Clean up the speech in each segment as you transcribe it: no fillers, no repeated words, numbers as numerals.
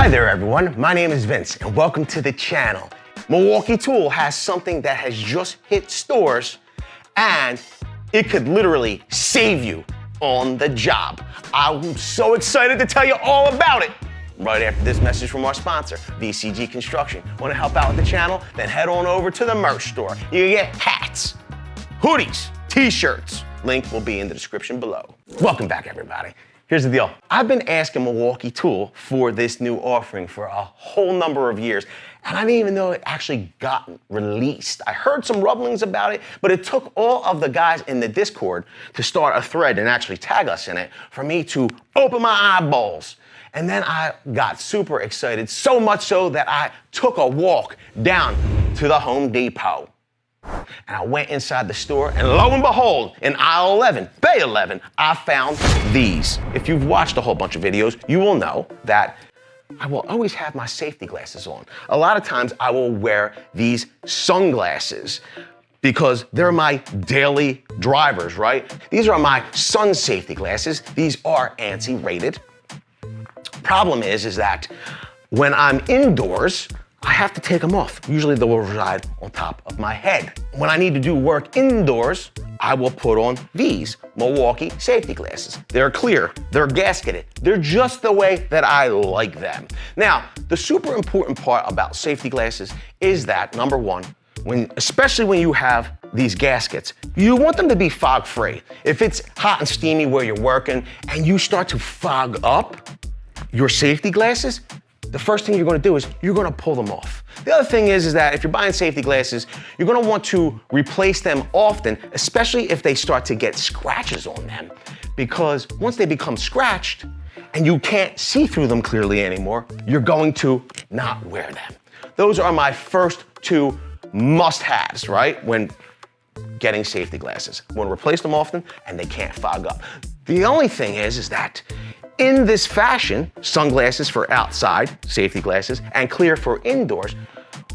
Hi there everyone, my name is Vince and welcome to the channel. Milwaukee Tool has something that has just hit stores and it could literally save you on the job. I'm so excited to tell you all about it right after this message from our sponsor, VCG Construction. Want to help out with the channel? Then head on over to the merch store. You can get hats, hoodies, t-shirts. Link will be in the description below. Welcome back everybody. Here's the deal. I've been asking Milwaukee Tool for this new offering for a whole number of years, and I didn't even know it actually got released. I heard some rumblings about it, but it took all of the guys in the Discord to start a thread and actually tag us in it for me to open my eyeballs. And then I got super excited, so much so that I took a walk down to the Home Depot. And I went inside the store, and lo and behold, in aisle 11, bay 11, I found these. If you've watched a whole bunch of videos, you will know that I will always have my safety glasses on. A lot of times I will wear these sunglasses because they're my daily drivers, right? These are my sun safety glasses. These are ANSI rated. Problem is that when I'm indoors, I have to take them off. Usually they will reside on top of my head. When I need to do work indoors, I will put on these Milwaukee safety glasses. They're clear, they're gasketed. They're just the way that I like them. Now, the super important part about safety glasses is that, number one, especially when you have these gaskets, you want them to be fog free. If it's hot and steamy where you're working and you start to fog up your safety glasses, the first thing you're gonna do is you're gonna pull them off. The other thing is that if you're buying safety glasses, you're gonna want to replace them often, especially if they start to get scratches on them. Because once they become scratched and you can't see through them clearly anymore, you're going to not wear them. Those are my first two must-haves, right? When getting safety glasses. You wanna replace them often and they can't fog up. The only thing is that in this fashion, sunglasses for outside, safety glasses, and clear for indoors,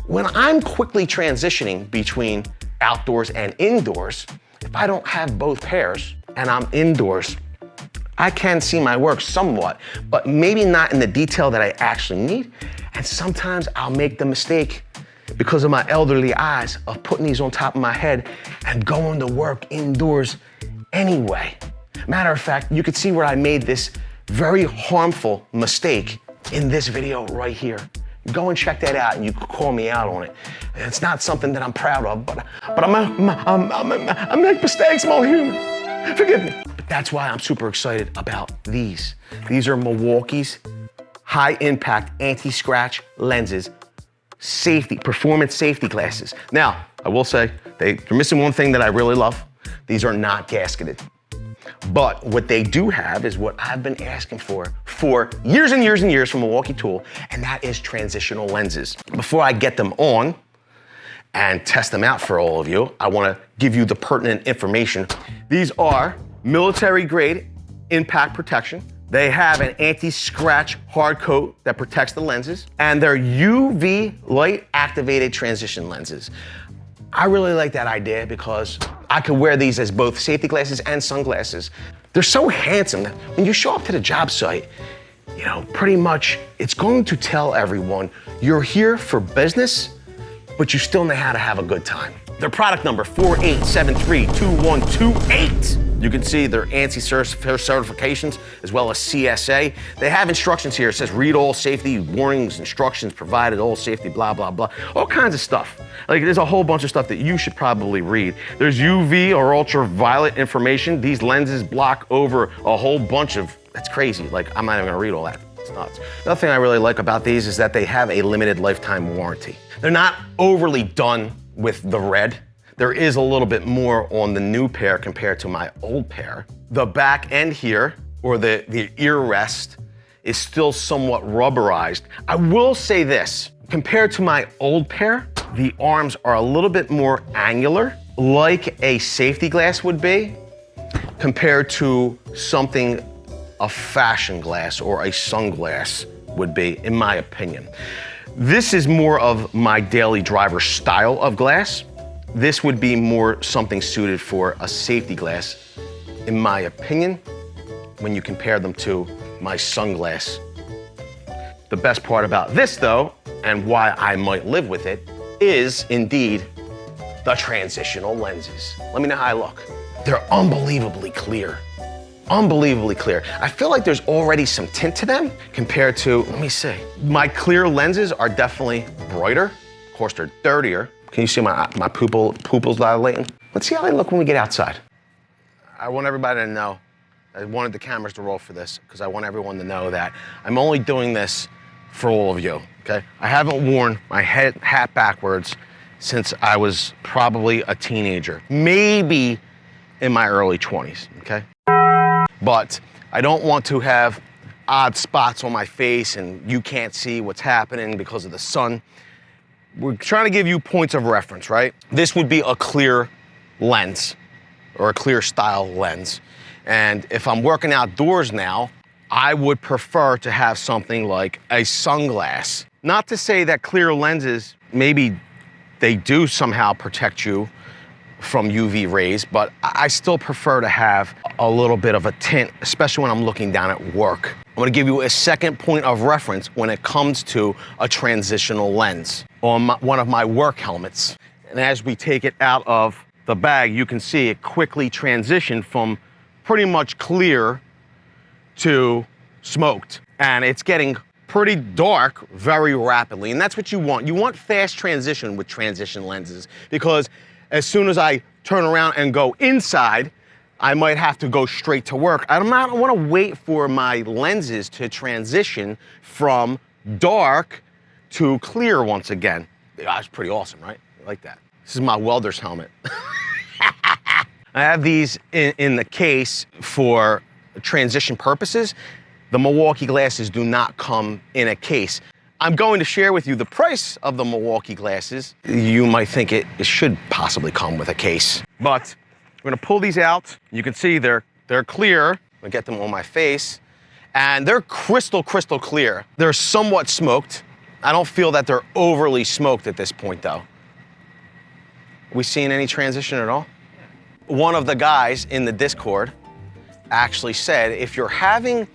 when I'm quickly transitioning between outdoors and indoors, if I don't have both pairs and I'm indoors, I can see my work somewhat, but maybe not in the detail that I actually need. And sometimes I'll make the mistake because of my elderly eyes of putting these on top of my head and going to work indoors anyway. Matter of fact, you could see where I made this very harmful mistake in this video right here. Go and check that out and you can call me out on it. It's not something that I'm proud of, but I make mistakes, I'm all human. Forgive me. But that's why I'm super excited about these. These are Milwaukee's high impact anti-scratch lenses, performance safety glasses. Now, I will say, they're missing one thing that I really love. These are not gasketed. But what they do have is what I've been asking for years and years and years from Milwaukee Tool, and that is transitional lenses. Before I get them on and test them out for all of you, I want to give you the pertinent information. These are military grade impact protection. They have an anti-scratch hard coat that protects the lenses, and they're UV light activated transition lenses. I really like that idea because I could wear these as both safety glasses and sunglasses. They're so handsome that when you show up to the job site, you know, pretty much it's going to tell everyone you're here for business, but you still know how to have a good time. Their product number 48732128. You can see their ANSI certifications as well as CSA. They have instructions here. It says read all safety warnings, instructions provided, all safety, blah, blah, blah. All kinds of stuff. Like there's a whole bunch of stuff that you should probably read. There's UV or ultraviolet information. These lenses block over a whole bunch of, that's crazy. Like I'm not even gonna read all that. It's nuts. Another thing I really like about these is that they have a limited lifetime warranty. They're not overly done with the red. There is a little bit more on the new pair compared to my old pair. The back end here, or the ear rest, is still somewhat rubberized. I will say this, compared to my old pair, the arms are a little bit more angular, like a safety glass would be, compared to something a fashion glass or a sunglass would be, in my opinion. This is more of my daily driver style of glass. This would be more something suited for a safety glass, in my opinion, when you compare them to my sunglass The best part about this though, and why I might live with it, is indeed the transitional lenses. Let me know how I look. They're unbelievably clear. Unbelievably clear. I feel like there's already some tint to them compared to, let me see. My clear lenses are definitely brighter. Of course, they're dirtier. Can you see my pupils dilating? Let's see how they look when we get outside. I want everybody to know, I wanted the cameras to roll for this because I want everyone to know that I'm only doing this for all of you, okay? I haven't worn my hat backwards since I was probably a teenager, maybe in my early 20s, okay? But I don't want to have odd spots on my face and you can't see what's happening because of the sun. We're trying to give you points of reference, right? This would be a clear lens or a clear style lens. And if I'm working outdoors now, I would prefer to have something like a sunglass. Not to say that clear lenses, maybe they do somehow protect you from UV rays, but I still prefer to have a little bit of a tint, especially when I'm looking down at work. I'm gonna give you a second point of reference when it comes to a transitional lens on one of my work helmets. And as we take it out of the bag, you can see it quickly transitioned from pretty much clear to smoked. And it's getting pretty dark very rapidly. And that's what you want. You want fast transition with transition lenses because as soon as I turn around and go inside, I might have to go straight to work. I don't want to wait for my lenses to transition from dark to clear once again. That's pretty awesome, right? I like that. This is my welder's helmet. I have these in the case for transition purposes. The Milwaukee glasses do not come in a case. I'm going to share with you the price of the Milwaukee glasses. You might think it should possibly come with a case, but we're gonna pull these out. You can see they're clear. I'm gonna get them on my face, and they're crystal clear. They're somewhat smoked. I don't feel that they're overly smoked at this point though. Are we seeing any transition at all? One of the guys in the Discord actually said, if you're having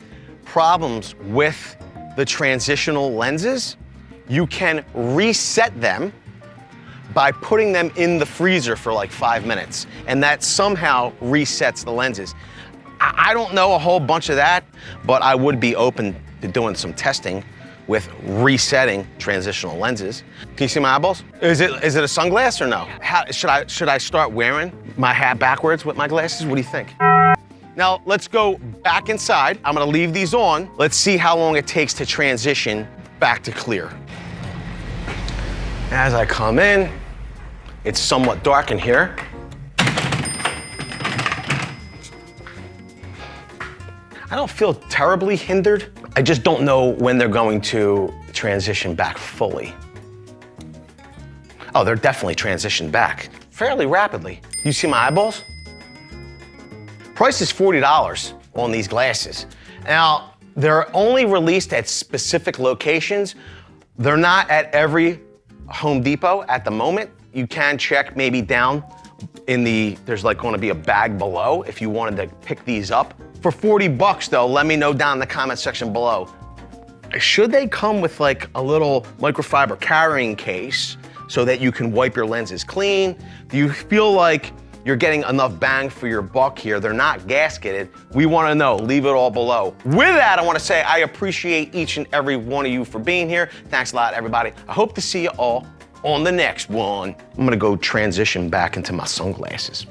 problems with the transitional lenses, you can reset them by putting them in the freezer for like 5 minutes, and that somehow resets the lenses. I don't know a whole bunch of that, but I would be open to doing some testing with resetting transitional lenses. Can you see my eyeballs? Is it a sunglass or no? Should I start wearing my hat backwards with my glasses? What do you think? Now, let's go back inside. I'm gonna leave these on. Let's see how long it takes to transition back to clear. As I come in, it's somewhat dark in here. I don't feel terribly hindered. I just don't know when they're going to transition back fully. Oh, they're definitely transitioned back fairly rapidly. You see my eyeballs? Price is $40 on these glasses. Now, they're only released at specific locations. They're not at every Home Depot at the moment. You can check maybe down in there's like gonna be a bag below if you wanted to pick these up. For 40 bucks though, let me know down in the comment section below. Should they come with like a little microfiber carrying case so that you can wipe your lenses clean? Do you feel like you're getting enough bang for your buck here? They're not gasketed. We wanna know, leave it all below. With that, I wanna say I appreciate each and every one of you for being here. Thanks a lot, everybody. I hope to see you all on the next one. I'm gonna go transition back into my sunglasses.